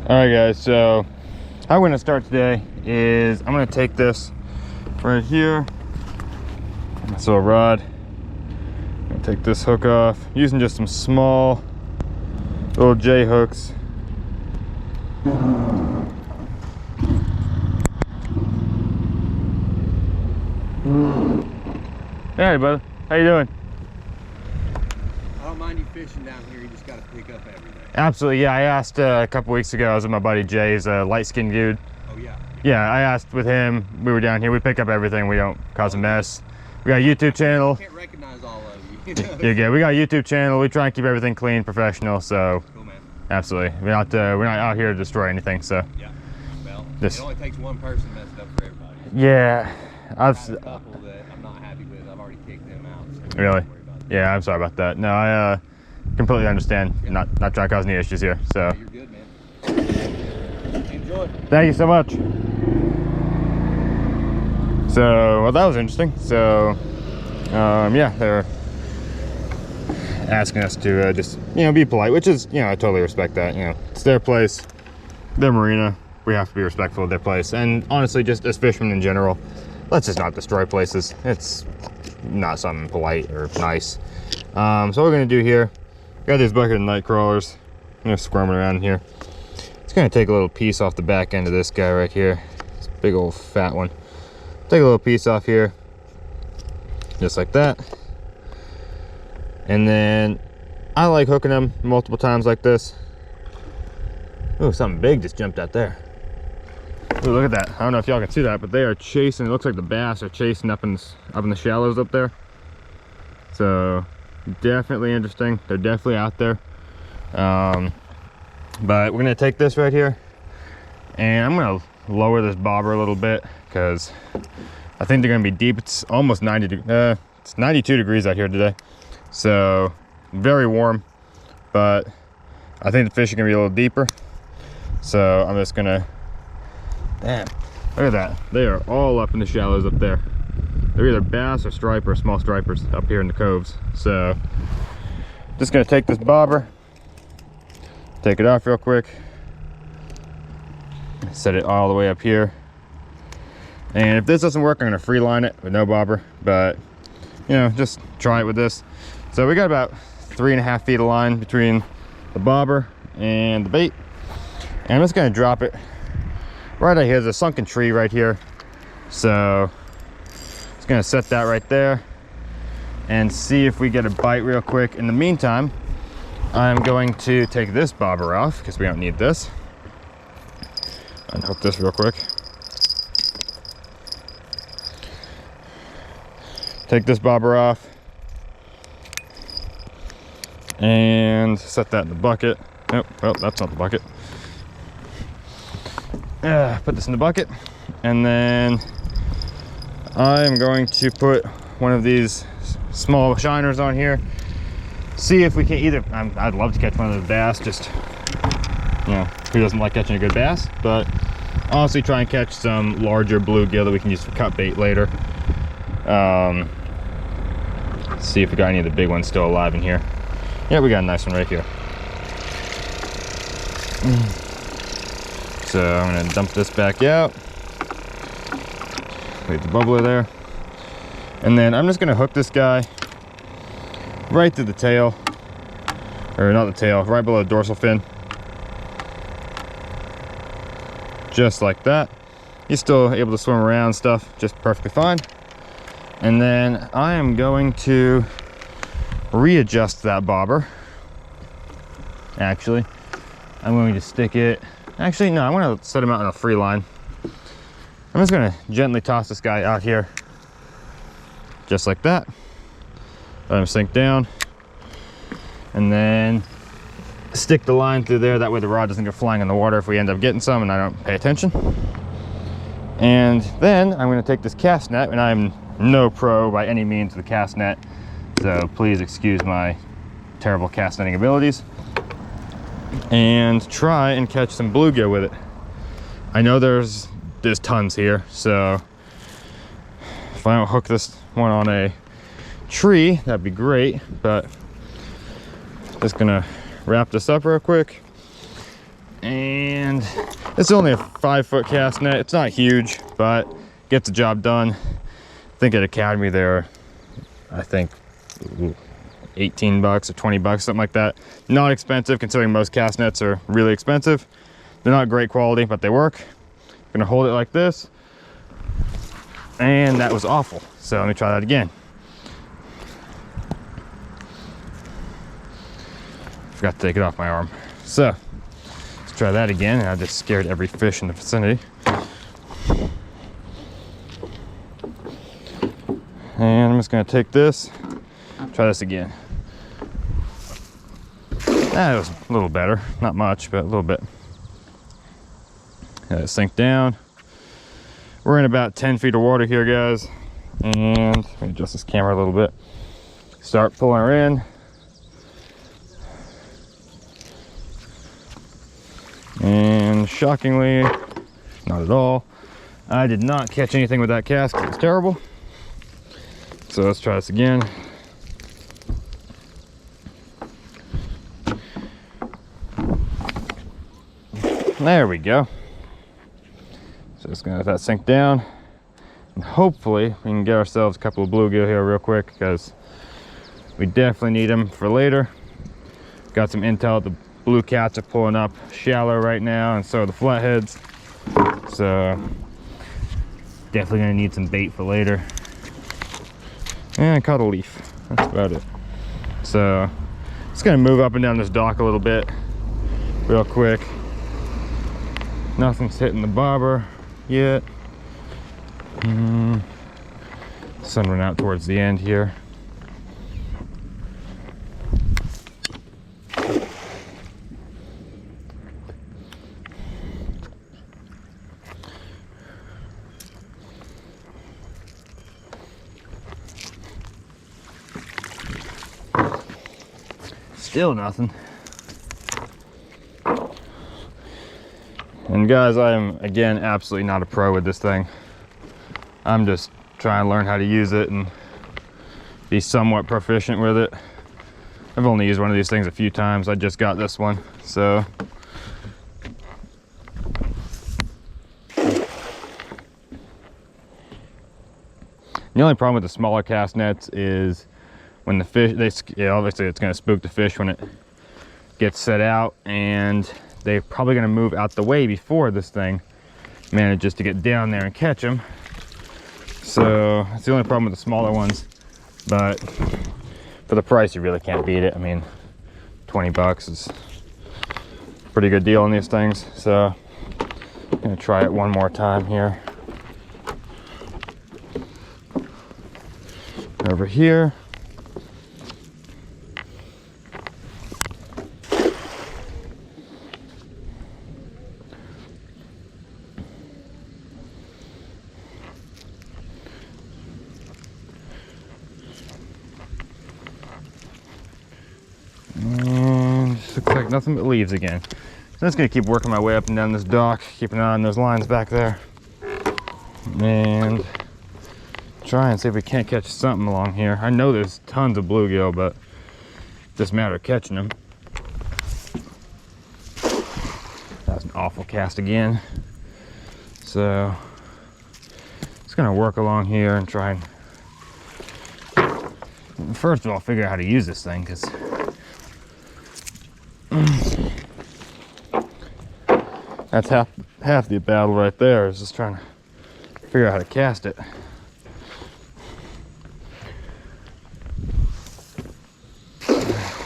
All right, guys, so how we're gonna start today is I'm gonna take this right here, so a rod. I'm gonna take this hook off using just some small little J hooks. Hey, brother, how you doing? I don't mind you fishing down here, you just gotta pick up everything. Absolutely, yeah. I asked a couple weeks ago. I was with my buddy Jay. He's a light-skinned dude. Oh yeah. Yeah, I asked with him. We were down here. We pick up everything. We don't cause a mess. We got a YouTube channel. I can't recognize all of you. You're good. We got a YouTube channel. We try and keep everything clean, professional. So, Cool, man. absolutely, we're not out here to destroy anything. So, Yeah. Well, This- it only takes one person to mess it up for everybody. yeah, I've had a couple that I'm not happy with. I've already kicked them out. So Really? don't worry about it. Yeah. I'm sorry about that. No, I completely understand. Yeah. Not trying to cause any issues here. So, Yeah, you're good, man. Enjoy. thank you so much. So, well, that was interesting. So, yeah, they're asking us to just, be polite, which is, I totally respect that. It's their place, their marina. We have to be respectful of their place. And honestly, just as fishermen in general, let's just not destroy places. It's not something polite or nice. So what we're gonna do here, got these bucket of night crawlers. I'm gonna squirm it around here. It's gonna take a little piece off the back end of this guy right here. This big old fat one. Take a little piece off here, just like that. And then I like hooking them multiple times like this. Ooh, something big just jumped out there. Ooh, look at that. I don't know if y'all can see that, but they are chasing. It looks like the bass are chasing up in the shallows up there. So definitely interesting. They're definitely out there. But we're gonna take this right here, and I'm gonna lower this bobber a little bit because I think they're gonna be deep. It's almost it's 92 degrees out here today, so very warm. But I think the fish are gonna be a little deeper. So I'm just gonna, damn, look at that. They are all up in the shallows up there. They're either bass or striper, small stripers up here in the coves. So just gonna take this bobber, take it off real quick, set it all the way up here. And if this doesn't work, I'm gonna free line it with no bobber, but just try it with this. So we got about 3.5 feet of line between the bobber and the bait. And I'm just gonna drop it right out here. There's a sunken tree right here. So just gonna set that right there and see if we get a bite real quick. In the meantime, I'm going to take this bobber off because we don't need this. Unhook this real quick. Take this bobber off and set that in the bucket. Oh, well, that's not the bucket. Put this in the bucket, and then I am going to put one of these small shiners on here. See if we can either, I'd love to catch one of those bass, just, who doesn't like catching a good bass? But honestly, try and catch some larger bluegill that we can use for cut bait later. See if we got any of the big ones still alive in here. Yeah, we got a nice one right here. So I'm gonna dump this back out. Leave the bubbler there. And then I'm just gonna hook this guy right to the tail, or not the tail, right below the dorsal fin. Just like that. He's still able to swim around and stuff, just perfectly fine. And then I am going to readjust that bobber. Actually, I'm going to stick it, actually no, I'm going to set him out on a free line. I'm just going to gently toss this guy out here, just like that. Let him sink down, and then stick the line through there. That way the rod doesn't go flying in the water if we end up getting some and I don't pay attention. And then I'm going to take this cast net, and I'm no pro by any means with the cast net, so please excuse my terrible cast netting abilities, and try and catch some bluegill with it. I know there's tons here, so if I don't hook this one on a tree, that'd be great. But just gonna wrap this up real quick, And it's only a 5-foot cast net. It's not huge, but gets the job done. I think at Academy they're, I think, 18 bucks or 20 bucks, something like that. Not expensive considering most cast nets are really expensive. They're not great quality, but they work. I'm gonna hold it like this. And that was awful. So let me try that again. Forgot to take it off my arm. So let's try that again. And I just scared every fish in the vicinity. And I'm just gonna take this, try this again. That was a little better, not much, but a little bit. Let it sink down. We're in about 10 feet of water here, guys. And let me adjust this camera a little bit. Start pulling her in. And shockingly, not at all. I did not catch anything with that cast. It was terrible. So let's try this again. There we go. So just gonna let that sink down. And hopefully we can get ourselves a couple of bluegill here real quick, because we definitely need them for later. Got some intel. The blue cats are pulling up shallow right now, and so are the flatheads. So definitely gonna need some bait for later. And I caught a leaf. That's about it. So just gonna move up and down this dock a little bit real quick. Nothing's hitting the bobber yet. Sun went out towards the end here. Still nothing. And guys, I am again absolutely not a pro with this thing. I'm just trying to learn how to use it and be somewhat proficient with it. I've only used one of these things a few times. I just got this one, so. The only problem with the smaller cast nets is when the fish, obviously it's gonna spook the fish when it gets set out, and they're probably gonna move out the way before this thing manages to get down there and catch them. So that's the only problem with the smaller ones, but for the price you really can't beat it. I mean, 20 bucks is a pretty good deal on these things. So I'm gonna try it one more time here. Over here. And just looks like nothing but leaves again. So I'm just gonna keep working my way up and down this dock, keeping an eye on those lines back there. And try and see if we can't catch something along here. I know there's tons of bluegill, but it's just a matter of catching them. That was an awful cast again. So just gonna work along here and try and first of all figure out how to use this thing, because that's half the battle right there, is just trying to figure out how to cast it.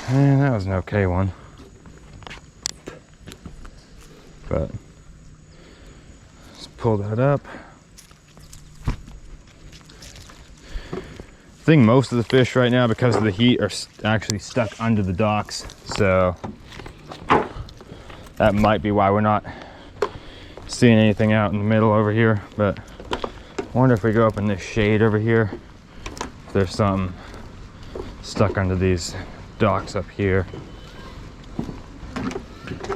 And that was an okay one, but let's pull that up. I think most of the fish right now, because of the heat, are actually stuck under the docks, so that might be why we're not seeing anything out in the middle over here. But I wonder if we go up in this shade over here, if there's something stuck under these docks up here.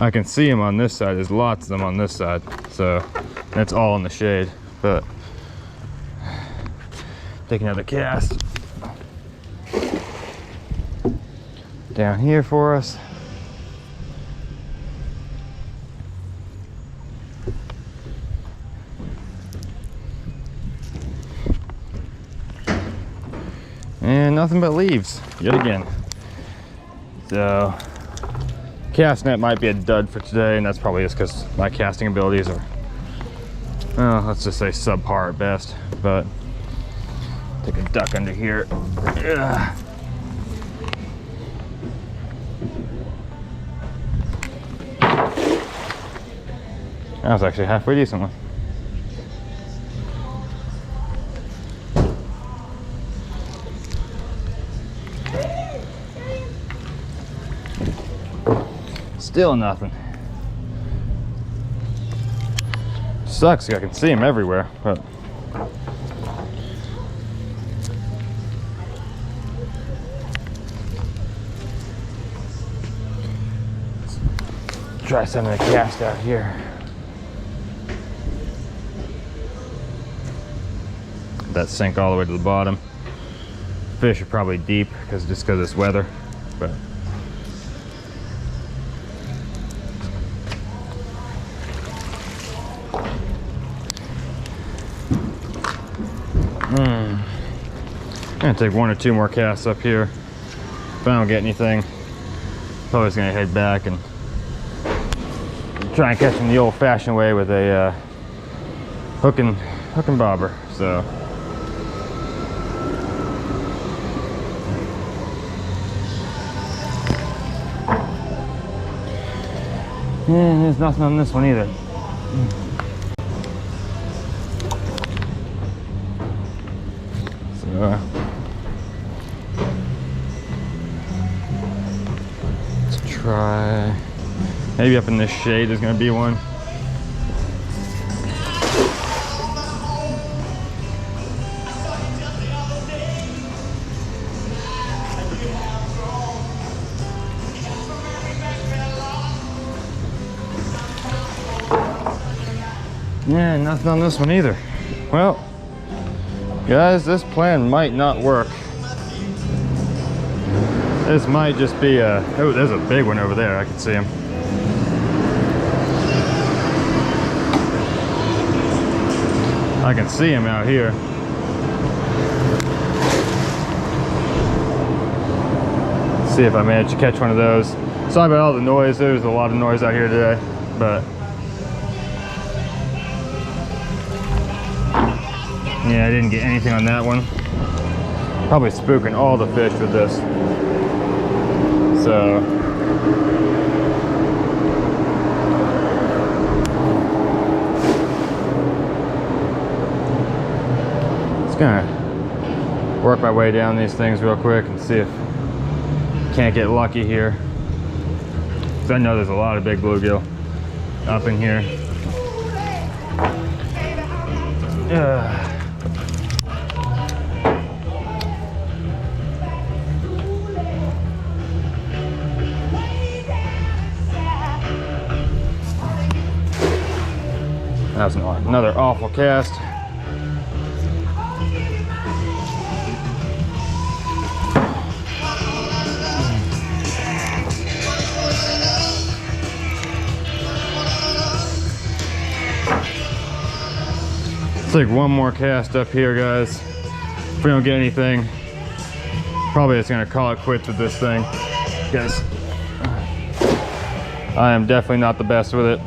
I can see them on this side. There's lots of them on this side, so that's all in the shade. But take another cast down here for us. and nothing but leaves yet again. So cast net might be a dud for today, and that's probably just because my casting abilities are, well, let's just say subpar at best. But take a duck under here. Ugh. That was actually a halfway decent one. Still nothing. Sucks, I can see them everywhere, but let's try some of the cast out here. That sink all the way to the bottom. Fish are probably deep because of this weather, but I'm gonna take 1 or 2 more casts up here. If I don't get anything, probably just gonna head back and try and catch them the old-fashioned way with a hook and bobber. So yeah, there's nothing on this one either. So let's try, maybe up in this shade there's gonna be one. Yeah, nothing on this one either. Well, guys, this plan might not work. This might just be a, oh, there's a big one over there. I can see him. I can see him out here. Let's see if I manage to catch one of those. Sorry about all the noise. There's a lot of noise out here today, but yeah, I didn't get anything on that one. Probably spooking all the fish with this. So just gonna work my way down these things real quick and see if can't get lucky here. 'Cause I know there's a lot of big bluegill up in here. That was another awful cast. Let's take one more cast up here, guys. If we don't get anything, probably just gonna call it quits with this thing, because I am definitely not the best with it.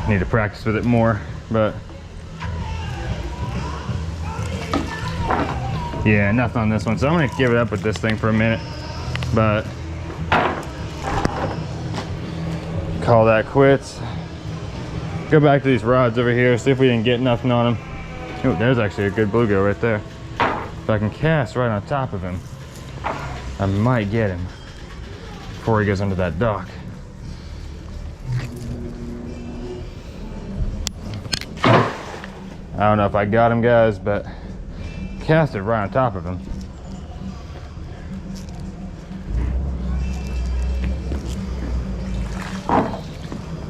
Need to practice with it more, but yeah, nothing on this one. So I'm gonna give it up with this thing for a minute, but call that quits. Go back to these rods over here, see if we didn't get nothing on them. Oh, there's actually a good bluegill right there. If I can cast right on top of him, I might get him before he goes under that dock. I don't know if I got him, guys, but cast it right on top of him.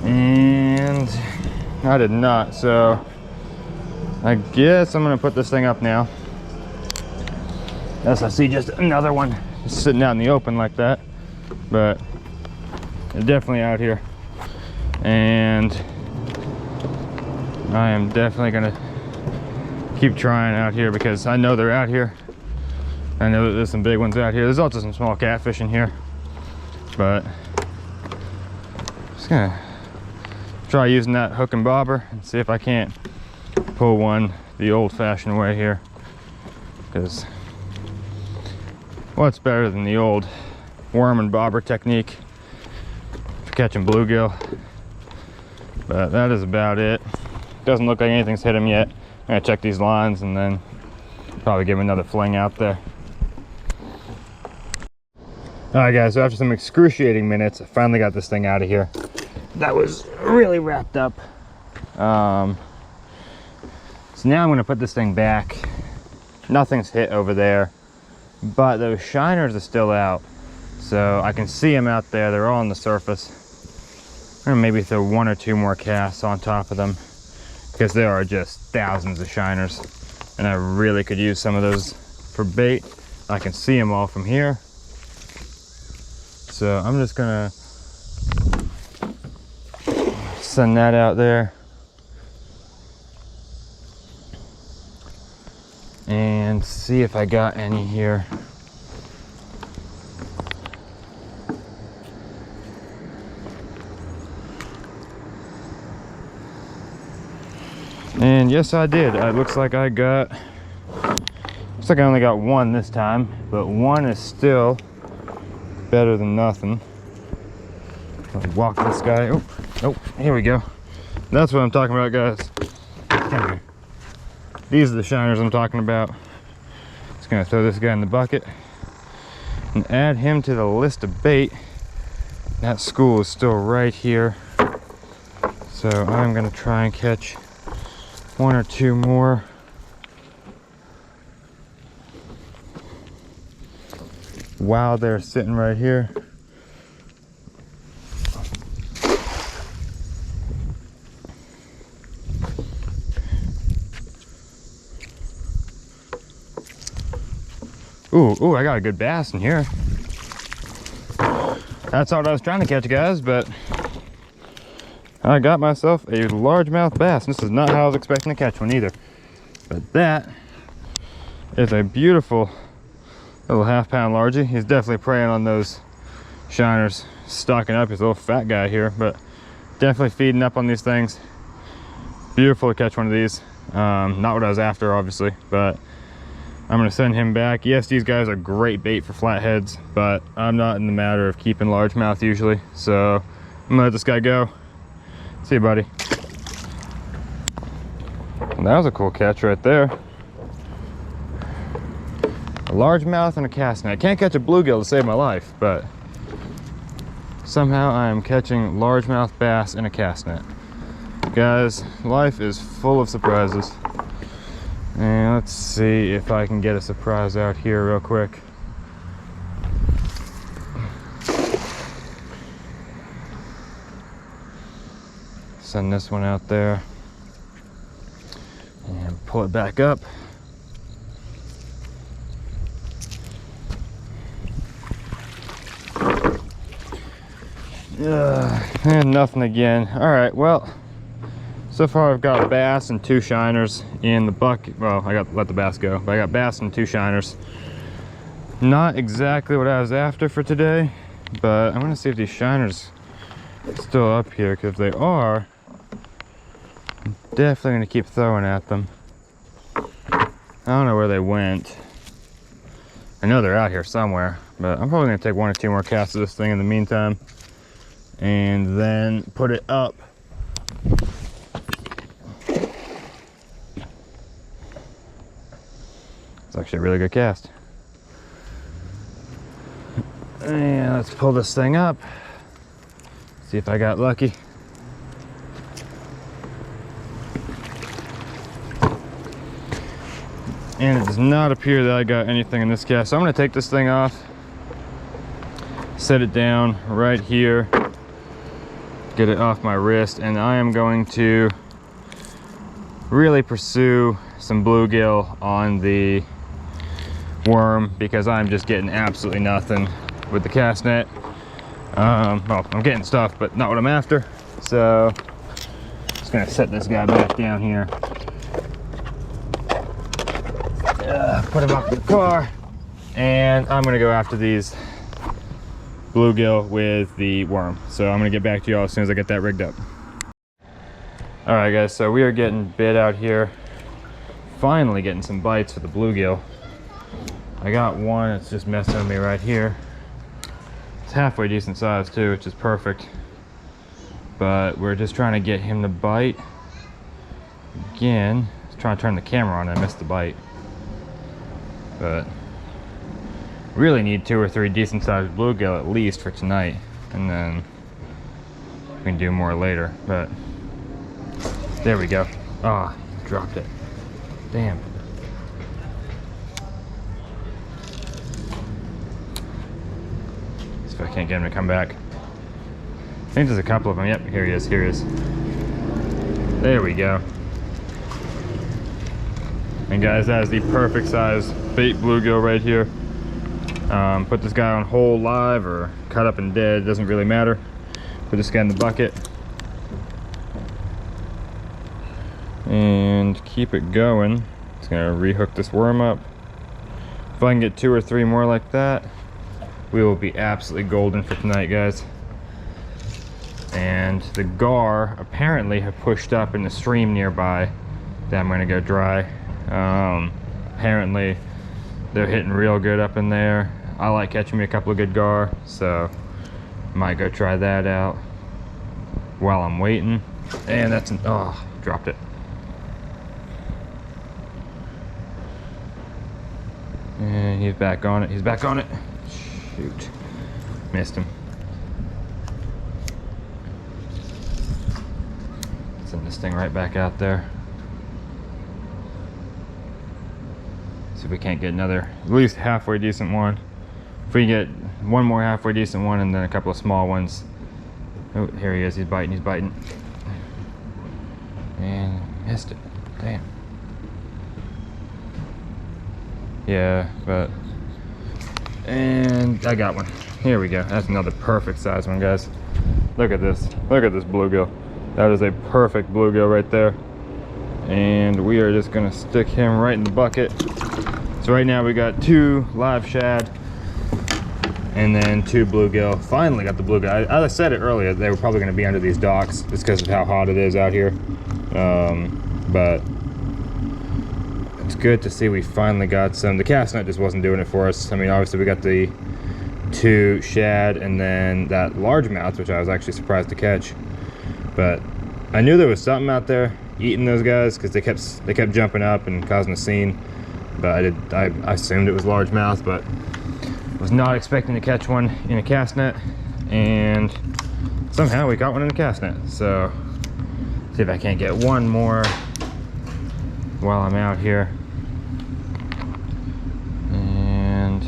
And I did not, so I guess I'm gonna put this thing up now. Yes, I see just another one just sitting out in the open like that, but they're definitely out here. And I am definitely gonna keep trying out here because I know they're out here. I know that there's some big ones out here. There's also some small catfish in here, but just gonna try using that hook and bobber and see if I can't pull one the old-fashioned way here, because what's better than the old worm and bobber technique for catching bluegill? But that is about it. Doesn't look like anything's hit him yet. I'm gonna check these lines and then probably give him another fling out there. All right, guys, so after some excruciating minutes, I finally got this thing out of here. That was really wrapped up. So now I'm gonna put this thing back. Nothing's hit over there, but those shiners are still out. So I can see them out there. They're all on the surface. I'm gonna maybe throw 1 or 2 more casts on top of them, because there are just thousands of shiners, and I really could use some of those for bait. I can see them all from here. So I'm just gonna send that out there and see if I got any here. And yes, I did. It looks like I only got 1 this time, but 1 is still better than nothing. I'll walk this guy. Oh, here we go. That's what I'm talking about, guys. Come here. These are the shiners I'm talking about. Just gonna throw this guy in the bucket and add him to the list of bait. That school is still right here. So I'm gonna try and catch 1 or 2 more. While they're sitting right here. Ooh, I got a good bass in here. That's all I was trying to catch, guys, but I got myself a largemouth bass. This is not how I was expecting to catch one either. But that is a beautiful little half-pound largie. He's definitely preying on those shiners, stocking up. He's a little fat guy here, but definitely feeding up on these things. Beautiful to catch one of these. Not what I was after, obviously, but I'm gonna send him back. Yes, these guys are great bait for flatheads, but I'm not in the matter of keeping largemouth usually. So I'm gonna let this guy go. See you, buddy. Well, that was a cool catch right there. A largemouth and a cast net. I can't catch a bluegill to save my life, but somehow I am catching largemouth bass in a cast net. Guys, life is full of surprises. And let's see if I can get a surprise out here real quick. Send this one out there and pull it back up. And nothing again. All right, well, so far I've got bass and 2 shiners in the bucket. Well, I got to let the bass go, but I got bass and 2 shiners. Not exactly what I was after for today, but I'm gonna see if these shiners are still up here, because if they are, I'm definitely gonna keep throwing at them. I don't know where they went. I know they're out here somewhere, but I'm probably gonna take 1 or 2 more casts of this thing in the meantime, and then put it up. It's actually a really good cast. And let's pull this thing up. See if I got lucky. And it does not appear that I got anything in this cast. So I'm gonna take this thing off, set it down right here, get it off my wrist, and I am going to really pursue some bluegill on the worm, because I'm just getting absolutely nothing with the cast net. Well, I'm getting stuff, but not what I'm after. So just gonna set this guy back down here. put him up in the car, and I'm gonna go after these bluegill with the worm. So I'm gonna get back to y'all as soon as I get that rigged up. All right, guys, so we are getting bit out here. Finally getting some bites for the bluegill. I got one, it's just messing with me right here. It's halfway decent size too, which is perfect. But we're just trying to get him to bite. Again, I was trying to turn the camera on and I missed the bite. But really need 2 or 3 decent sized bluegill at least for tonight. And then we can do more later, but there we go. Ah, oh, dropped it. Damn. See if I can't get him to come back. I think there's a couple of them. Yep, here he is, here he is. There we go. And guys, that is the perfect size bait bluegill right here. Put this guy on whole live or cut up and dead, doesn't really matter. Put this guy in the bucket. And keep it going. Just gonna rehook this worm up. If I can get 2 or 3 more like that, we will be absolutely golden for tonight, guys. And the gar apparently have pushed up in the stream nearby that I'm gonna go dry. Apparently they're hitting real good up in there. I like catching me a couple of good gar, so might go try that out while I'm waiting. And that's an, oh, dropped it. And he's back on it, he's back on it. Shoot, missed him. Send this thing right back out there. See if we can't get another, at least halfway decent one. If we get one more halfway decent one and then a couple of small ones. Oh, here he is, he's biting, he's biting. And missed it, damn. Yeah, but, and I got one. Here we go, that's another perfect size one, guys. Look at this bluegill. That is a perfect bluegill right there. And we are just gonna stick him right in the bucket. So right now we got 2 live shad and then 2 bluegill. Finally got the bluegill. I said it earlier, they were probably gonna be under these docks just because of how hot it is out here. But it's good to see we finally got some. The cast net just wasn't doing it for us. I mean, obviously we got the 2 shad and then that largemouth, which I was actually surprised to catch. But I knew there was something out there eating those guys because they kept jumping up and causing a scene. But I assumed it was largemouth, but was not expecting to catch one in a cast net, and somehow we got one in a cast net. So see if I can't get one more while I'm out here. And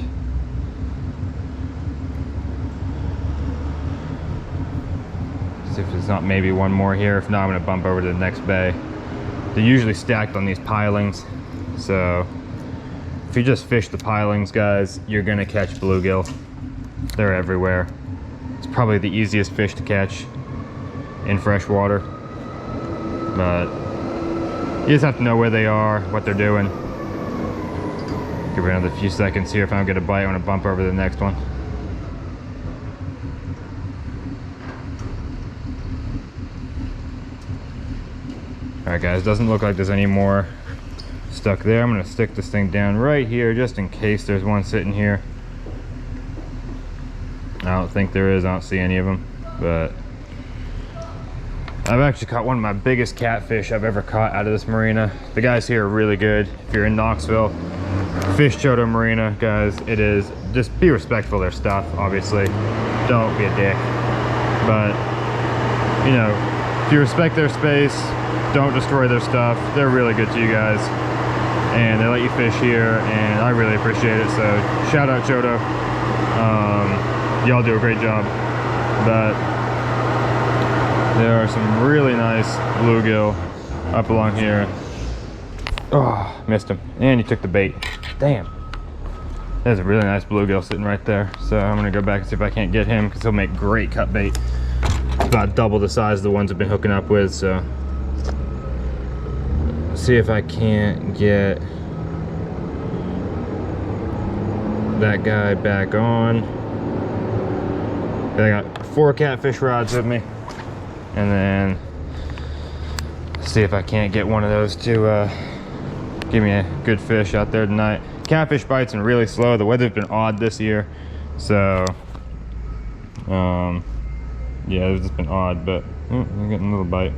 see if there's not maybe one more here. If not, I'm gonna bump over to the next bay. They're usually stacked on these pilings, so if you just fish the pilings, guys, you're gonna catch bluegill. They're everywhere. It's probably the easiest fish to catch in fresh water, but you just have to know where they are, what they're doing. Give it another few seconds here. If I don't get a bite, I'm gonna bump over to the next one. All right, guys, doesn't look like there's any more stuck there. I'm gonna stick this thing down right here just in case there's one sitting here. I don't think there is. I don't see any of them, but I've actually caught one of my biggest catfish I've ever caught out of this marina. The guys here are really good. If you're in Knoxville, fish Choto Marina, guys, it is, just be respectful of their stuff, obviously. Don't be a dick. But, you know, if you respect their space, don't destroy their stuff. They're really good to you guys. And they let you fish here, and I really appreciate it. So shout out Choto. Y'all do a great job. But there are some really nice bluegill up along here. Oh, missed him. And he took the bait. Damn. There's a really nice bluegill sitting right there. So I'm gonna go back and see if I can't get him, because he'll make great cut bait. About double the size of the ones I've been hooking up with. So see if I can't get that guy back on. I got 4 catfish rods with me, and then see if I can't get one of those to give me a good fish out there tonight. Catfish bites are really slow. The weather's been odd this year, so yeah, it's just been odd, but I'm getting a little bite.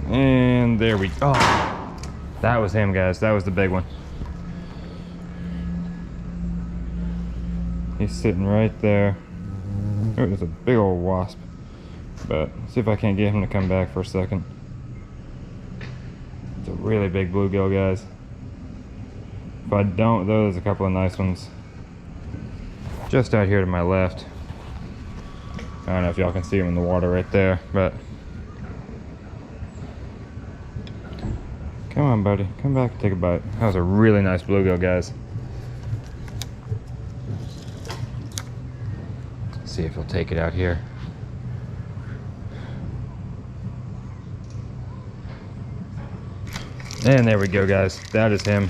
And there we go. Oh, that was him, guys. That was the big one. He's sitting right there. Oh, there's a big old wasp. But see if I can't get him to come back for a second. It's a really big bluegill, guys. If I don't, though, there's a couple of nice ones just out here to my left. I don't know if y'all can see them in the water right there, but come on, buddy, come back and take a bite. That was a really nice bluegill, guys. Let's see if he'll take it out here. And there we go, guys. That is him.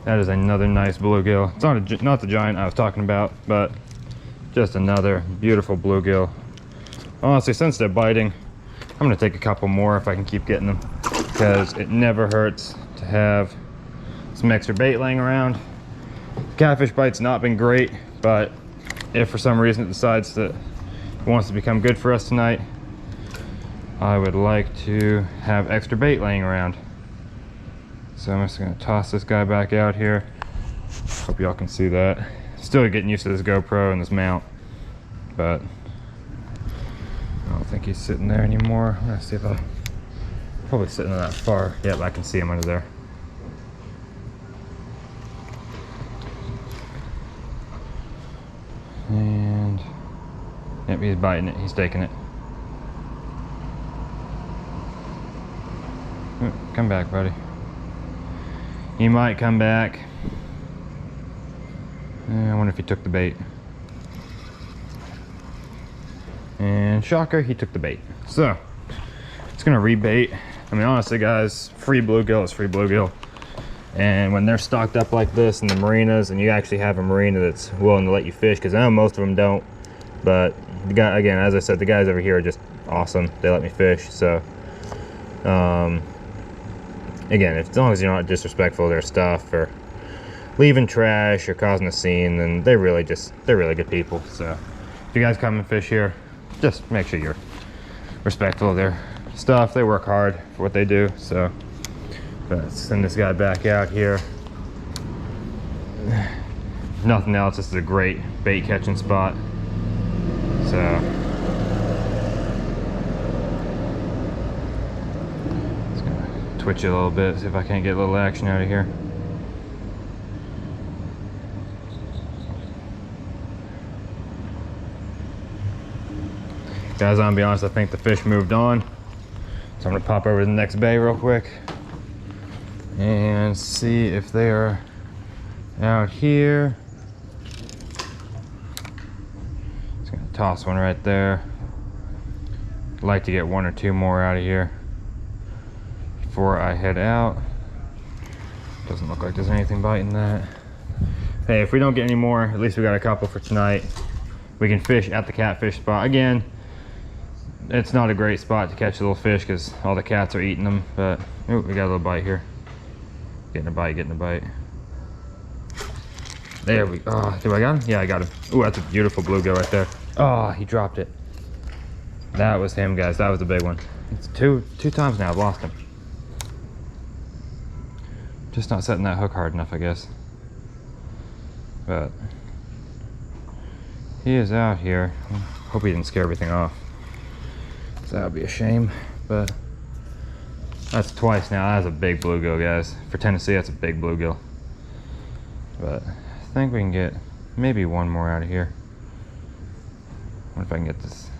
That is another nice bluegill. It's not the giant I was talking about, but just another beautiful bluegill. Honestly, since they're biting, I'm gonna take a couple more if I can keep getting them, because it never hurts to have some extra bait laying around. Catfish bite's not been great, but if for some reason it decides that it wants to become good for us tonight, I would like to have extra bait laying around. So I'm just gonna toss this guy back out here. Hope y'all can see that. Still getting used to this GoPro and this mount, but I don't think he's sitting there anymore. I'm gonna see if probably sitting that far. Yep, I can see him under there. And yep, he's biting it, he's taking it. Come back, buddy. He might come back. I wonder if he took the bait. And shocker, he took the bait. So, it's gonna rebait. I mean, honestly, guys, free bluegill is free bluegill. And when they're stocked up like this in the marinas, and you actually have a marina that's willing to let you fish, because I know most of them don't, but the guy, again, as I said, the guys over here are just awesome. They let me fish. So, again, as long as you're not disrespectful of their stuff or leaving trash or causing a scene, then they're really good people. So if you guys come and fish here, just make sure you're respectful of their stuff. They work hard for what they do. So let's send this guy back out here. Nothing else, this is a great bait catching spot. So twitch it a little bit, see if I can't get a little action out of here. Guys, I'm gonna be honest, I think the fish moved on. So I'm gonna pop over to the next bay real quick and see if they are out here. Just gonna toss one right there. I'd like to get 1 or 2 more out of here before I head out. Doesn't look like there's anything biting that. Hey, if we don't get any more, at least we got a couple for tonight. We can fish at the catfish spot. Again, it's not a great spot to catch little fish because all the cats are eating them, but ooh, we got a little bite here. Getting a bite, getting a bite. There we go. Oh, do I got him? Yeah, I got him. Ooh, that's a beautiful bluegill right there. Oh, he dropped it. That was him, guys. That was a big one. It's two times now I've lost him. Just not setting that hook hard enough, I guess. But he is out here. Hope he didn't scare everything off. So that would be a shame, but that's twice now. That's a big bluegill, guys. For Tennessee, that's a big bluegill. But I think we can get maybe 1 more out of here. I wonder if I can get this.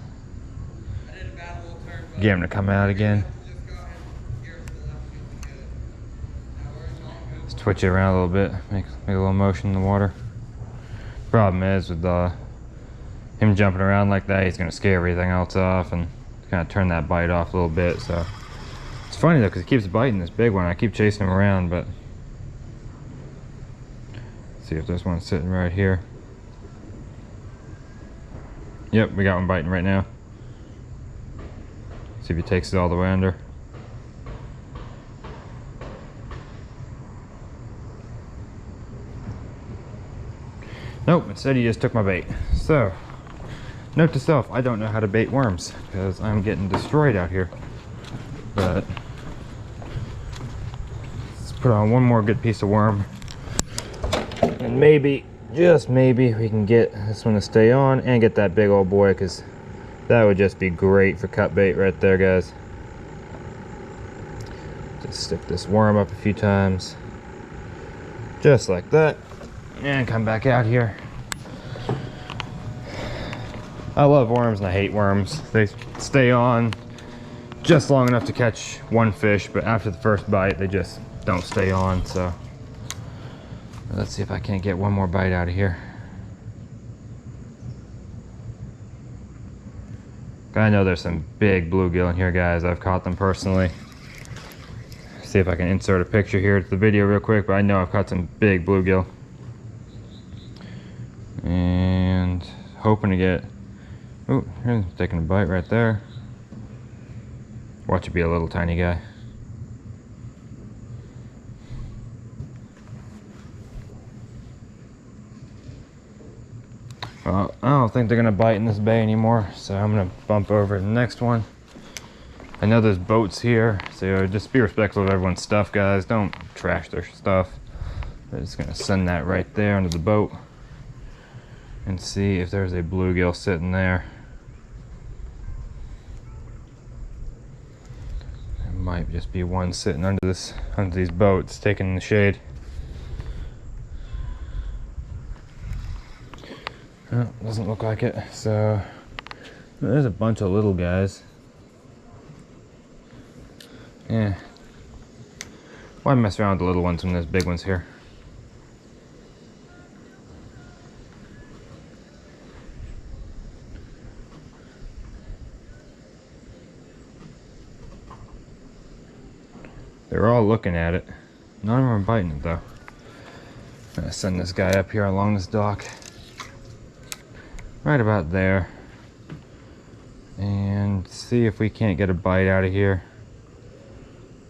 Get him to come out again. Just twitch it around a little bit, make a little motion in the water. Problem is with him jumping around like that, he's gonna scare everything else off and kind of turn that bite off a little bit. So it's funny though, because he keeps biting this big one. I keep chasing him around, but see see if there's one sitting right here. Yep, we got one biting right now. See if he takes it all the way under. Nope, instead he just took my bait. So, note to self, I don't know how to bait worms because I'm getting destroyed out here. But let's put on one more good piece of worm. And maybe, just maybe, we can get this one to stay on and get that big old boy, because that would just be great for cut bait right there, guys. Just stick this worm up a few times. Just like that. And come back out here. I love worms and I hate worms. They stay on just long enough to catch one fish, but after the first bite, they just don't stay on. So let's see if I can't get one more bite out of here. I know there's some big bluegill in here, guys. I've caught them personally. See if I can insert a picture here to the video real quick, but I know I've caught some big bluegill. And hoping to get, oh, here's taking a bite right there. Watch it be a little tiny guy. Well, I don't think they're gonna bite in this bay anymore, so I'm gonna bump over to the next one. I know there's boats here, so just be respectful of everyone's stuff, guys. Don't trash their stuff. I'm just gonna send that right there under the boat and see if there's a bluegill sitting there. There might just be one sitting under these boats, taking in the shade. Oh, doesn't look like it. So there's a bunch of little guys. Yeah. Why mess around with the little ones when there's big ones here? They're all looking at it. None of them are biting it though. I'm gonna send this guy up here along this dock. Right about there. And see if we can't get a bite out of here.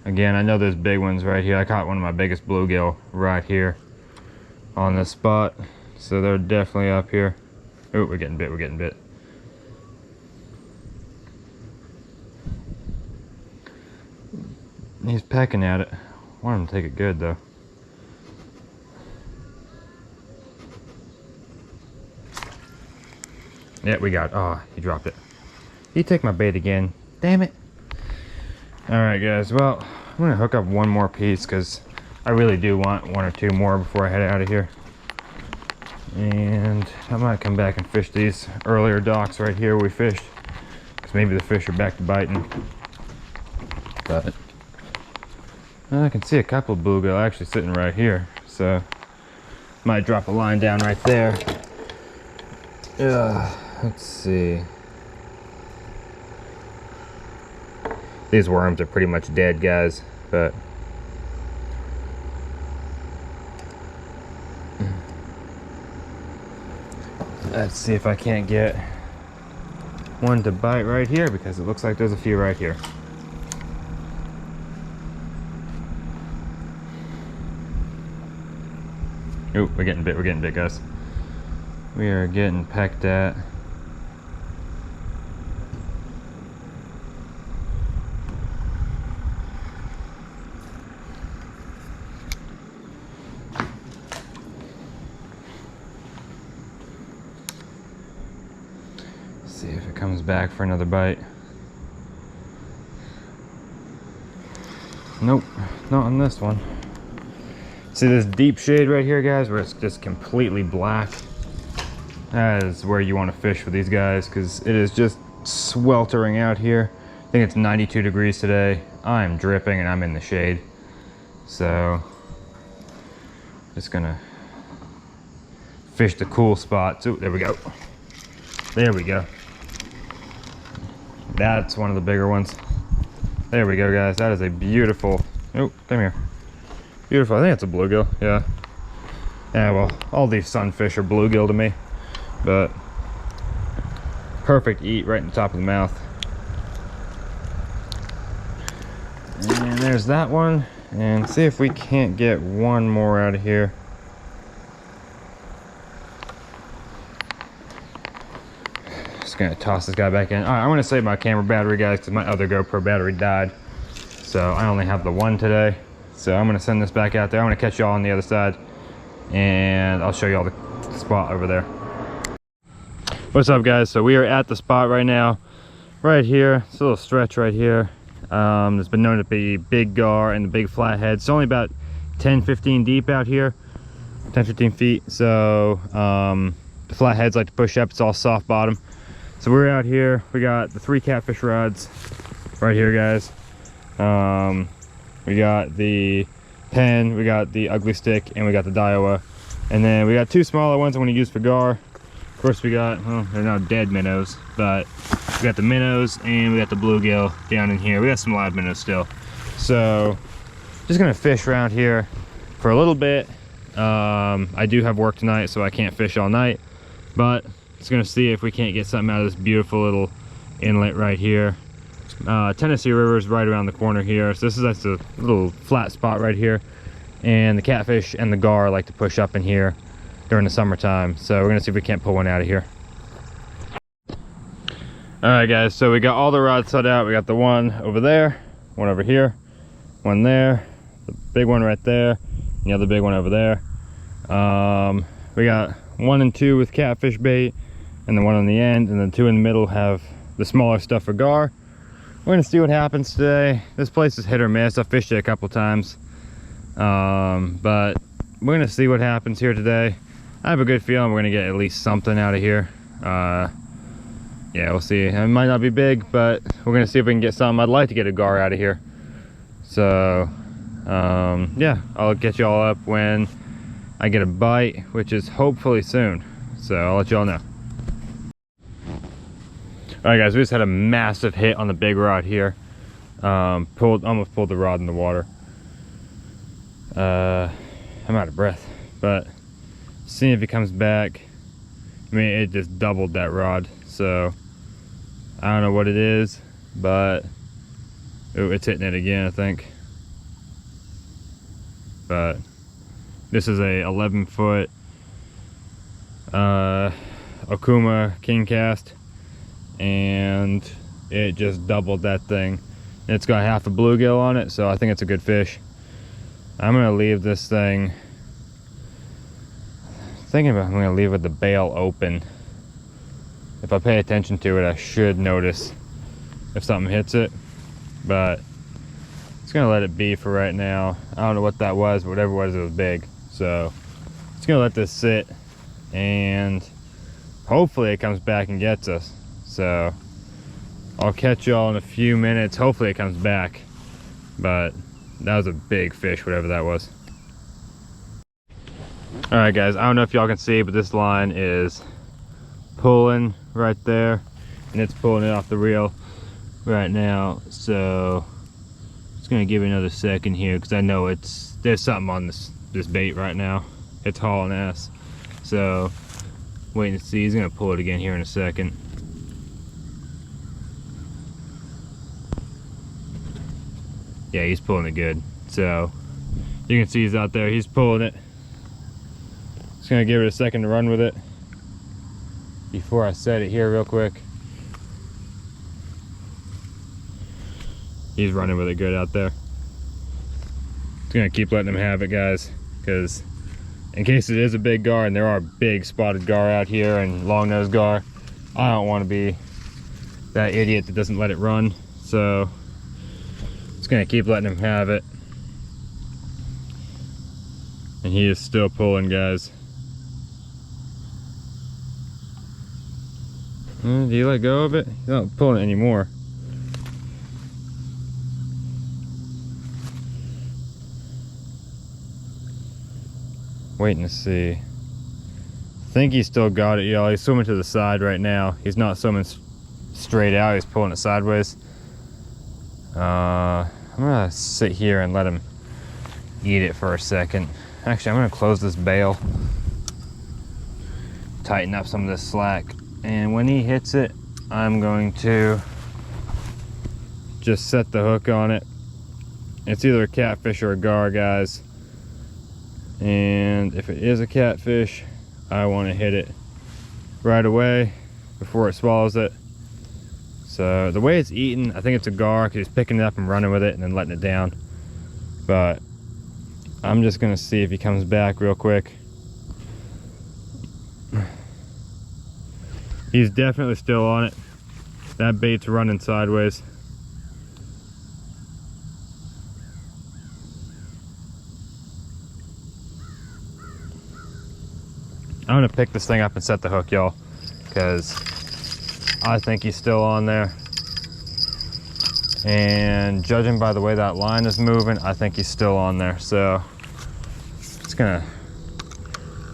Again, I know there's big ones right here. I caught one of my biggest bluegill right here on this spot. So they're definitely up here. Oh, we're getting bit, we're getting bit. He's pecking at it. I want him to take it good though. Yeah, we got it. Oh, he dropped it. He took my bait again. Damn it. Alright guys, well, I'm gonna hook up one more piece because I really do want one or two more before I head out of here. And I might come back and fish these earlier docks right here we fished, because maybe the fish are back to biting. But I can see a couple of bluegill actually sitting right here, so might drop a line down right there. Let's see. These worms are pretty much dead, guys, but let's see if I can't get one to bite right here, because it looks like there's a few right here. Oh, we're getting bit, guys. We are getting pecked at. See if it comes back for another bite. Nope, not on this one. See this deep shade right here, guys, where it's just completely black? That is where you want to fish for these guys, because it is just sweltering out here. I think it's 92 degrees today. I'm dripping and I'm in the shade. So, just gonna fish the cool spots. Oh, there we go. There we go. That's one of the bigger ones. There we go, guys. That is a beautiful, oh, come here. Beautiful. I think it's a bluegill, yeah. Yeah, well, all these sunfish are bluegill to me, but perfect eat right in the top of the mouth. And there's that one. And see if we can't get one more out of here. Just gonna toss this guy back in. All right, I'm gonna save my camera battery, guys, because my other GoPro battery died. So I only have the one today. So I'm gonna send this back out there. I'm gonna catch y'all on the other side, and I'll show y'all the spot over there. What's up, guys? So we are at the spot right now, right here. It's a little stretch right here. There's been known to be big gar and the big flathead. It's only about 10-15 deep out here, 10-15 feet. So the flatheads like to push up. It's all soft bottom. So we're out here. We got the 3 catfish rods right here, guys. We got the pen, we got the ugly stick, and we got the Daiwa. And then we got 2 smaller ones I'm going to use for gar. Of course, we got, well, they're now dead minnows, but we got the minnows and we got the bluegill down in here. We got some live minnows still. So just gonna fish around here for a little bit. I do have work tonight, so I can't fish all night, but just gonna see if we can't get something out of this beautiful little inlet right here. Tennessee River is right around the corner here. So this is just a little flat spot right here. And the catfish and the gar like to push up in here during the summertime. So we're gonna see if we can't pull one out of here. All right, guys, so we got all the rods set out. We got the one over there, one over here, one there, the big one right there, and the other big one over there. We got 1 and 2 with catfish bait, and the one on the end, and the 2 in the middle have the smaller stuff for gar. We're gonna see what happens today. This place is hit or miss. I've fished it a couple times, but we're gonna see what happens here today. I have a good feeling we're gonna get at least something out of here. Yeah, we'll see. It might not be big, but we're gonna see if we can get some. I'd like to get a gar out of here. So yeah, I'll get y'all up when I get a bite, which is hopefully soon. So I'll let y'all know. All right, guys, we just had a massive hit on the big rod here. Almost pulled the rod in the water. I'm out of breath, but seeing if he comes back. I mean, it just doubled that rod, so I don't know what it is, but ooh, it's hitting it again, I think. But this is a 11-foot Okuma king cast, and it just doubled that thing. It's got half a bluegill on it, so I think it's a good fish. I'm gonna leave this thing, I'm gonna leave it with the bail open. If I pay attention to it, I should notice if something hits it, but it's gonna let it be for right now. I don't know what that was, but whatever it was big. So it's gonna let this sit, and hopefully it comes back and gets us. So I'll catch y'all in a few minutes. Hopefully it comes back, but that was a big fish, whatever that was. All right, guys, I don't know if y'all can see, but this line is pulling right there, and it's pulling it off the reel right now. So just gonna give it another second here, because I know there's something on this bait right now. It's hauling ass. So waiting to see. He's gonna pull it again here in a second. Yeah, he's pulling it good. So you can see he's out there, he's pulling it. Just gonna give it a second to run with it before I set it here real quick. He's running with it good out there. Just gonna keep letting him have it, guys, because in case it is a big gar, and there are big spotted gar out here and long-nosed gar, I don't want to be that idiot that doesn't let it run. So just gonna keep letting him have it. And he is still pulling, guys. Do you let go of it? He's not pulling it anymore. Waiting to see. I think he still got it, y'all. He's swimming to the side right now. He's not swimming straight out, he's pulling it sideways. I'm gonna sit here and let him eat it for a second. Actually, I'm gonna close this bail, tighten up some of this slack, and when he hits it, I'm going to just set the hook on it. It's either a catfish or a gar, guys. And if it is a catfish, I want to hit it right away before it swallows it. So the way it's eating, I think it's a gar because he's picking it up and running with it and then letting it down. But I'm just gonna see if he comes back real quick. He's definitely still on it. That bait's running sideways. I'm gonna pick this thing up and set the hook, y'all, because I think he's still on there. And judging by the way that line is moving, I think he's still on there. So just gonna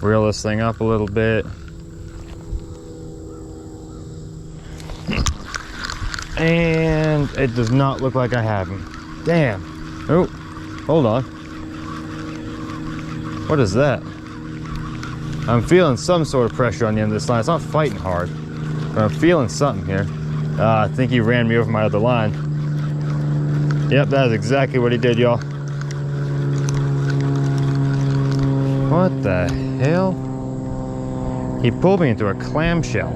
reel this thing up a little bit. And it does not look like I have him. Damn. Oh, hold on. What is that? I'm feeling some sort of pressure on the end of this line. It's not fighting hard, but I'm feeling something here. I think he ran me over my other line. Yep, that is exactly what he did, y'all. What the hell? He pulled me into a clamshell.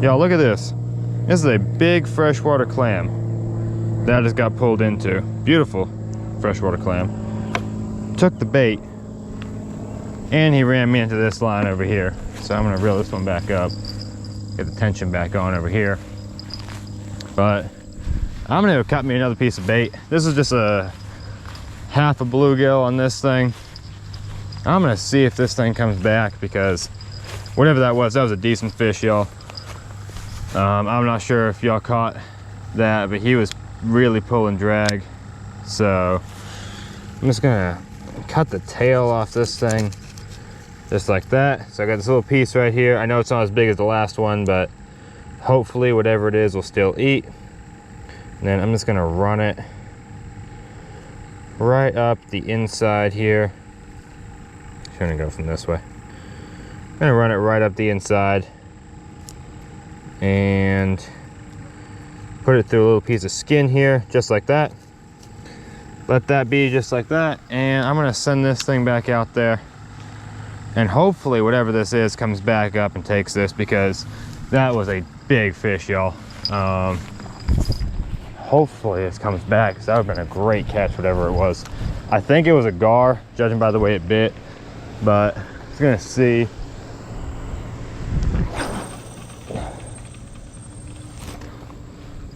Y'all, look at this. This is a big freshwater clam that I just got pulled into. Beautiful freshwater clam. Took the bait, and he ran me into this line over here. So I'm gonna reel this one back up, get the tension back on over here. But I'm gonna cut me another piece of bait. This is just a half a bluegill on this thing. I'm gonna see if this thing comes back, because whatever that was a decent fish, y'all. I'm not sure if y'all caught that, but he was really pulling drag. So I'm just gonna cut the tail off this thing, just like that. So I got this little piece right here. I know it's not as big as the last one, but hopefully whatever it is will still eat. And then I'm just gonna run it right up the inside here. I'm gonna go from this way. I'm gonna run it right up the inside and put it through a little piece of skin here, just like that. Let that be just like that. And I'm gonna send this thing back out there. And hopefully whatever this is comes back up and takes this, because that was a big fish, y'all. Hopefully this comes back, because that would have been a great catch, whatever it was. I think it was a gar, judging by the way it bit, but I'm gonna see.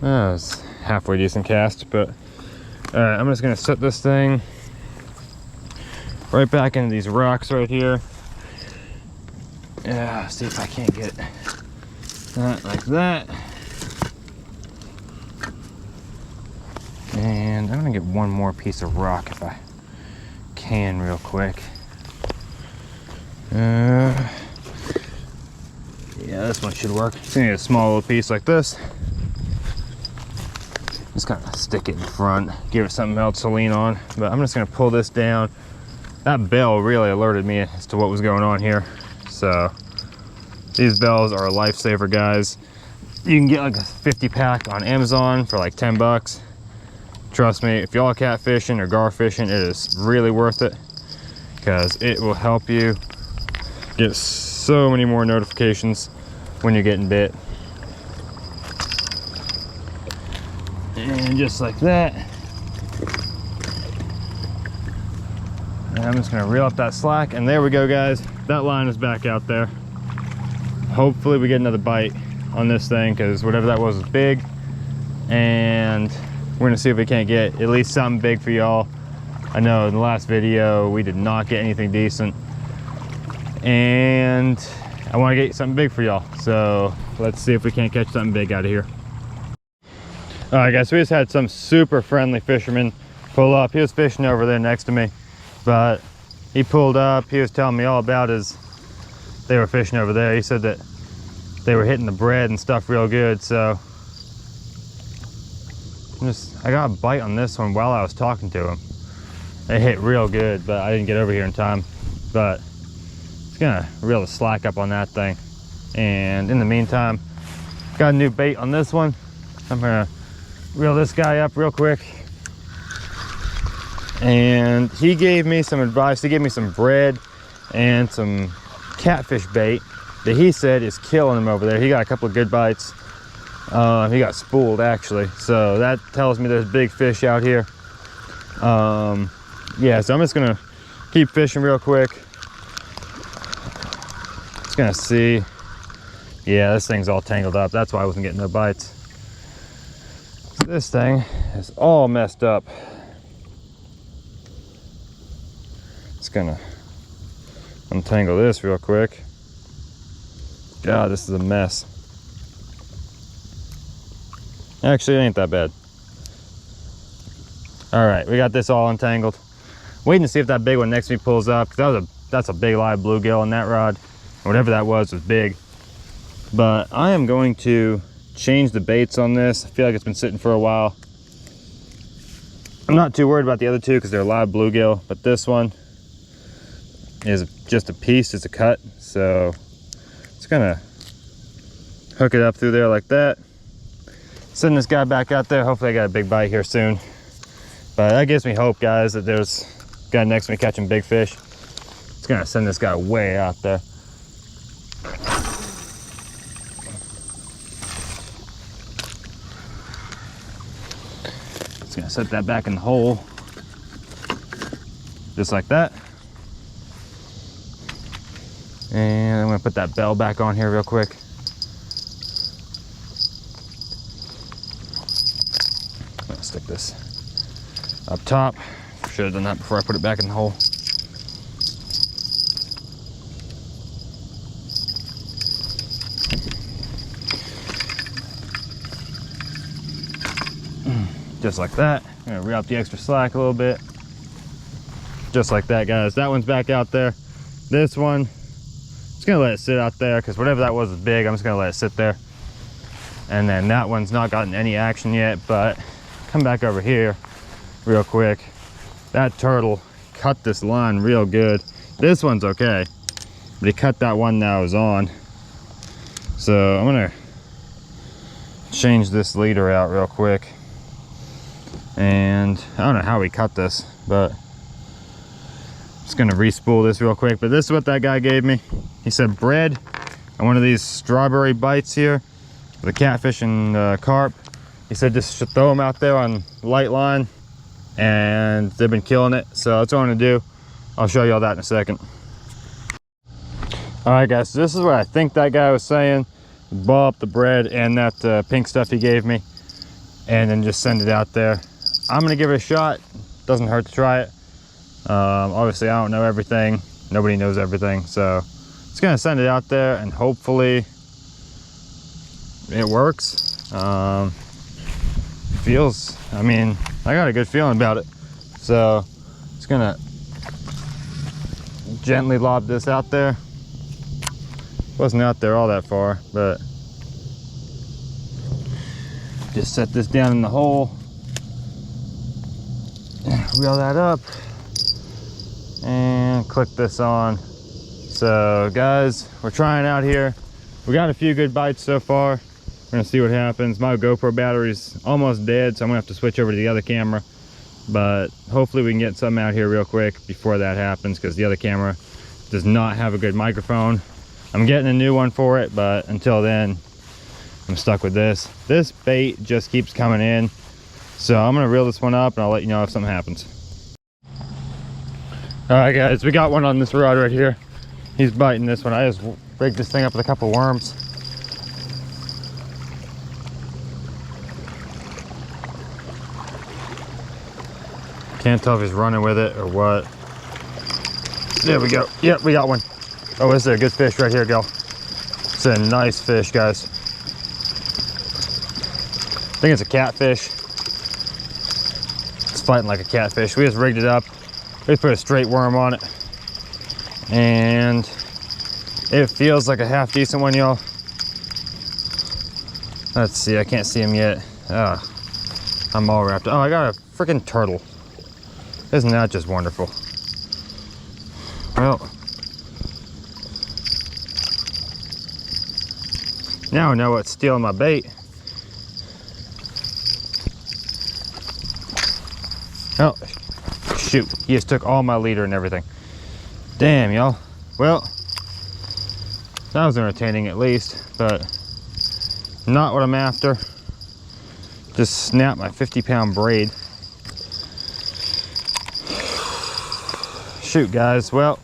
That was halfway decent cast, but all right, I'm just gonna set this thing right back into these rocks right here. Yeah, see if I can't get that like that. And I'm gonna get one more piece of rock if I can real quick. Yeah, this one should work. Just gonna get a small little piece like this. Just kind of stick it in front, give it something else to lean on. But I'm just gonna pull this down. That bell really alerted me as to what was going on here. So these bells are a lifesaver, guys. You can get like a 50 pack on Amazon for like 10 bucks. Trust me, if y'all catfishing or gar fishing, it is really worth it, because it will help you get so many more notifications when you're getting bit. And just like that. And I'm just gonna reel up that slack, and there we go, guys. That line is back out there. Hopefully we get another bite on this thing, because whatever that was big. And we're gonna see if we can't get at least something big for y'all. I know in the last video we did not get anything decent, and I want to get something big for y'all. So let's see if we can't catch something big out of here. All right, guys, so we just had some super friendly fisherman pull up. He was fishing over there next to me, but he pulled up. He was telling me all about they were fishing over there. He said that they were hitting the bread and stuff real good. So I got a bite on this one while I was talking to him. It hit real good, but I didn't get over here in time. But it's gonna reel the slack up on that thing. And in the meantime, got a new bait on this one. I'm gonna reel this guy up real quick. And he gave me some advice. He gave me some bread and some catfish bait that he said is killing him over there. He got a couple of good bites. He got spooled actually, so that tells me there's big fish out here. Yeah, so I'm just gonna keep fishing real quick. Just gonna see. Yeah, this thing's all tangled up. That's why I wasn't getting no bites. So this thing is all messed up. Just gonna untangle this real quick. God, this is a mess. Actually, it ain't that bad. All right, we got this all untangled. Waiting to see if that big one next to me pulls up. That's a big live bluegill on that rod. Whatever that was big. But I am going to change the baits on this. I feel like it's been sitting for a while. I'm not too worried about the other two because they're live bluegill, but this one is just a piece, it's a cut. So it's gonna hook it up through there like that. Send this guy back out there. Hopefully I got a big bite here soon. But that gives me hope, guys, that there's a guy next to me catching big fish. It's gonna send this guy way out there. Just gonna set that back in the hole. Just like that. And I'm gonna put that bell back on here real quick. I'm gonna stick this up top. Should have done that before I put it back in the hole. Just like that. I'm gonna reel up the extra slack a little bit. Just like that, guys. That one's back out there. This one, just gonna let it sit out there because whatever that was big. I'm just gonna let it sit there. And then that one's not gotten any action yet, but come back over here real quick. That turtle cut this line real good. This one's okay, but he cut that one that I was on. So I'm gonna change this leader out real quick. And I don't know how he cut this, but just gonna re-spool this real quick. But this is what that guy gave me. He said bread and one of these strawberry bites here, the catfish and carp. He said just should throw them out there on light line, and they've been killing it. So that's what I'm gonna do. I'll show you all that in a second. All right, guys, so this is what I think that guy was saying. Ball up the bread and that pink stuff he gave me, and then just send it out there. I'm gonna give it a shot. Doesn't hurt to try it. Obviously I don't know everything. Nobody knows everything. So just gonna send it out there and hopefully it works. Feels, I mean, I got a good feeling about it. So just gonna gently lob this out there. Wasn't out there all that far, but just set this down in the hole. Reel that up and click this on. So guys, we're trying out here. We got a few good bites so far. We're gonna see what happens. My GoPro battery's almost dead, so I'm gonna have to switch over to the other camera, but hopefully we can get something out here real quick before that happens, because the other camera does not have a good microphone. I'm getting a new one for it, but until then I'm stuck with this. This bait just keeps coming in. So I'm gonna reel this one up and I'll let you know if something happens. All right, guys, we got one on this rod right here. He's biting this one. I just rigged this thing up with a couple worms. Can't tell if he's running with it or what. There we go. Yep, we got one. Oh, this is a good fish right here, Gil. It's a nice fish, guys. I think it's a catfish. It's fighting like a catfish. We just rigged it up. We just put a straight worm on it. And it feels like a half decent one, y'all. Let's see, I can't see him yet. I'm all wrapped up. Oh, I got a freaking turtle. Isn't that just wonderful? Well, now I know what's stealing my bait. Oh, shoot. He just took all my leader and everything. Damn, y'all. Well, that was entertaining at least, but not what I'm after. Just snapped my 50-pound braid. Shoot, guys. Well,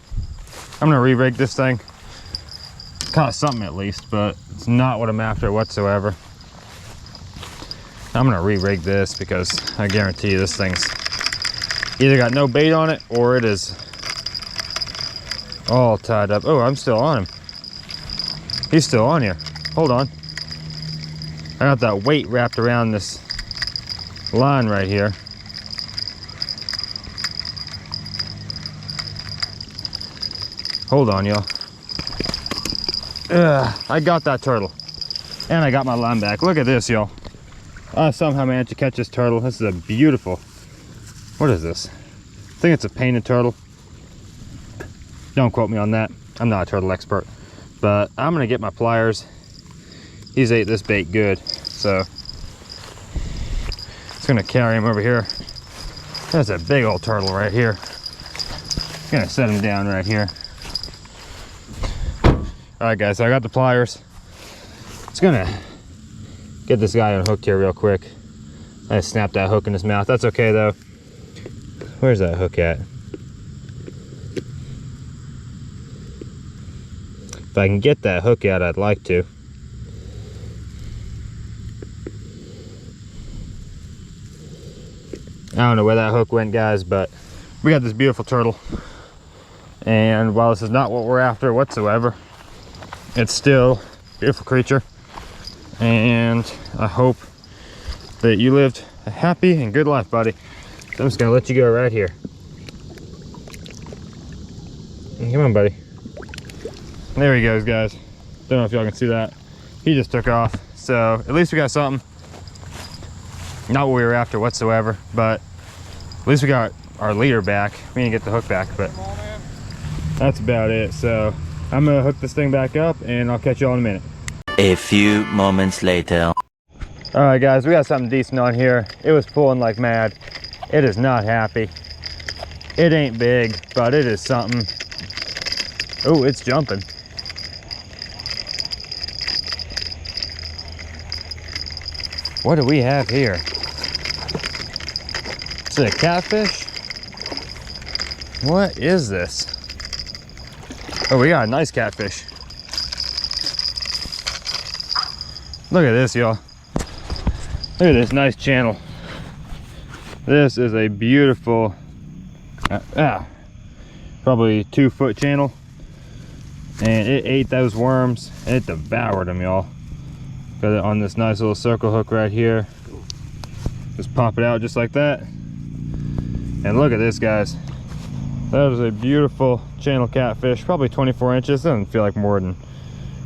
I'm gonna re-rig this thing. Caught something at least, but it's not what I'm after whatsoever. I'm gonna re-rig this because I guarantee you this thing's either got no bait on it or it is all tied up. Oh, I'm still on him. He's still on here. Hold on. I got that weight wrapped around this line right here. Hold on, y'all. I got that turtle. And I got my line back. Look at this, y'all. I somehow managed to catch this turtle. This is a beautiful... What is this? I think it's a painted turtle. Don't quote me on that. I'm not a turtle expert. But I'm going to get my pliers. He's ate this bait good. So, it's going to carry him over here. That's a big old turtle right here. Going to set him down right here. Alright guys, so I got the pliers. It's gonna get this guy unhooked here real quick. I just snapped that hook in his mouth. That's okay though. Where's that hook at? If I can get that hook out, I'd like to. I don't know where that hook went, guys, but we got this beautiful turtle. And while this is not what we're after whatsoever, it's still a beautiful creature, and I hope that you lived a happy and good life, buddy. So I'm just gonna let you go right here. Come on, buddy. There he goes, guys. Don't know if y'all can see that. He just took off. So at least we got something. Not what we were after whatsoever, but at least we got our leader back. We didn't get the hook back, but that's about it. So I'm gonna hook this thing back up and I'll catch y'all in a minute. A few moments later. All right, guys, we got something decent on here. It was pulling like mad. It is not happy. It ain't big, but it is something. Oh, it's jumping. What do we have here? Is it a catfish? What is this? Oh, we got a nice catfish. Look at this, y'all. Look at this nice channel. This is a beautiful, probably 2-foot channel. And it ate those worms and it devoured them, y'all. Got it on this nice little circle hook right here. Just pop it out just like that. And look at this, guys. That is a beautiful channel catfish, probably 24 inches. Doesn't feel like more than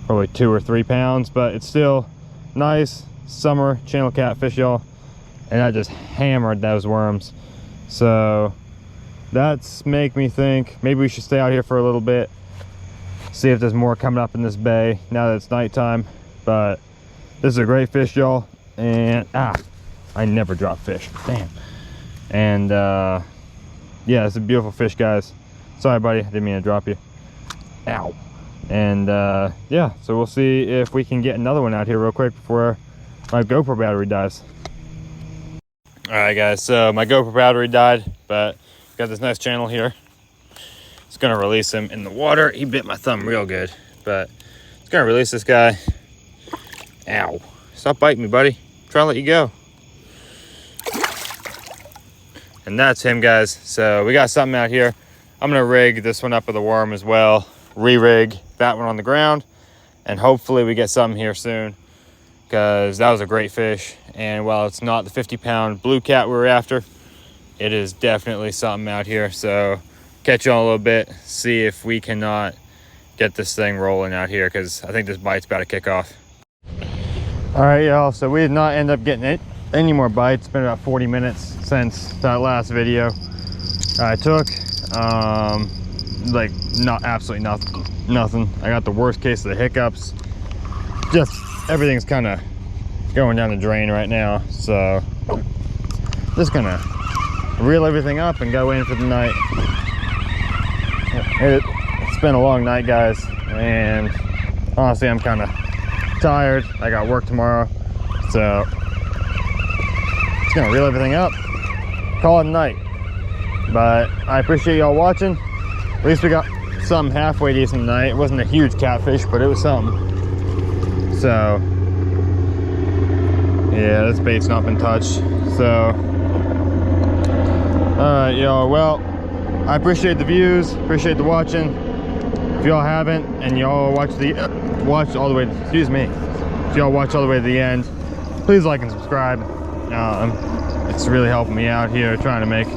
probably 2 or 3 pounds, but it's still nice summer channel catfish, y'all. And I just hammered those worms. So that's make me think maybe we should stay out here for a little bit, see if there's more coming up in this bay now that it's nighttime. But this is a great fish, y'all. And I never drop fish, damn. And yeah, it's a beautiful fish, guys. Sorry, buddy, I didn't mean to drop you. Ow. And yeah, so we'll see if we can get another one out here real quick before my GoPro battery dies. All right, guys, so my GoPro battery died, but got this nice channel here. It's gonna release him in the water. He bit my thumb real good, but it's gonna release this guy. Ow. Stop biting me, buddy. I'm trying to let you go. And that's him, guys. So we got something out here. I'm gonna rig this one up with a worm as well, re-rig that one on the ground, and hopefully we get something here soon, because that was a great fish. And while it's not the 50-pound blue cat we were after, it is definitely something out here. So catch you on a little bit, see if we cannot get this thing rolling out here, because I think this bite's about to kick off. All right, y'all, so we did not end up getting any more bites. It's been about 40 minutes since that last video. I took. Like absolutely nothing. I got the worst case of the hiccups. Just everything's kind of going down the drain right now, so just gonna reel everything up and go in for the night. It's been a long night, guys, and honestly I'm kind of tired. I got work tomorrow, so just gonna reel everything up, call it a night. But I appreciate y'all watching. At least we got something halfway decent tonight. It wasn't a huge catfish, but it was something. So yeah, this bait's not been touched. So alright, y'all, well, I appreciate the views, appreciate the watching. If y'all haven't and y'all watch all the way, excuse me, if y'all watch all the way to the end, please like and subscribe. It's really helping me out here trying to make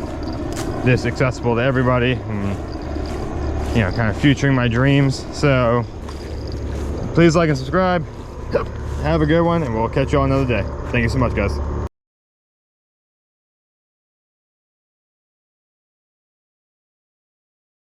this accessible to everybody, and, you know, kind of futuring my dreams. So please like and subscribe. Have a good one, and we'll catch you all another day. Thank you so much, guys.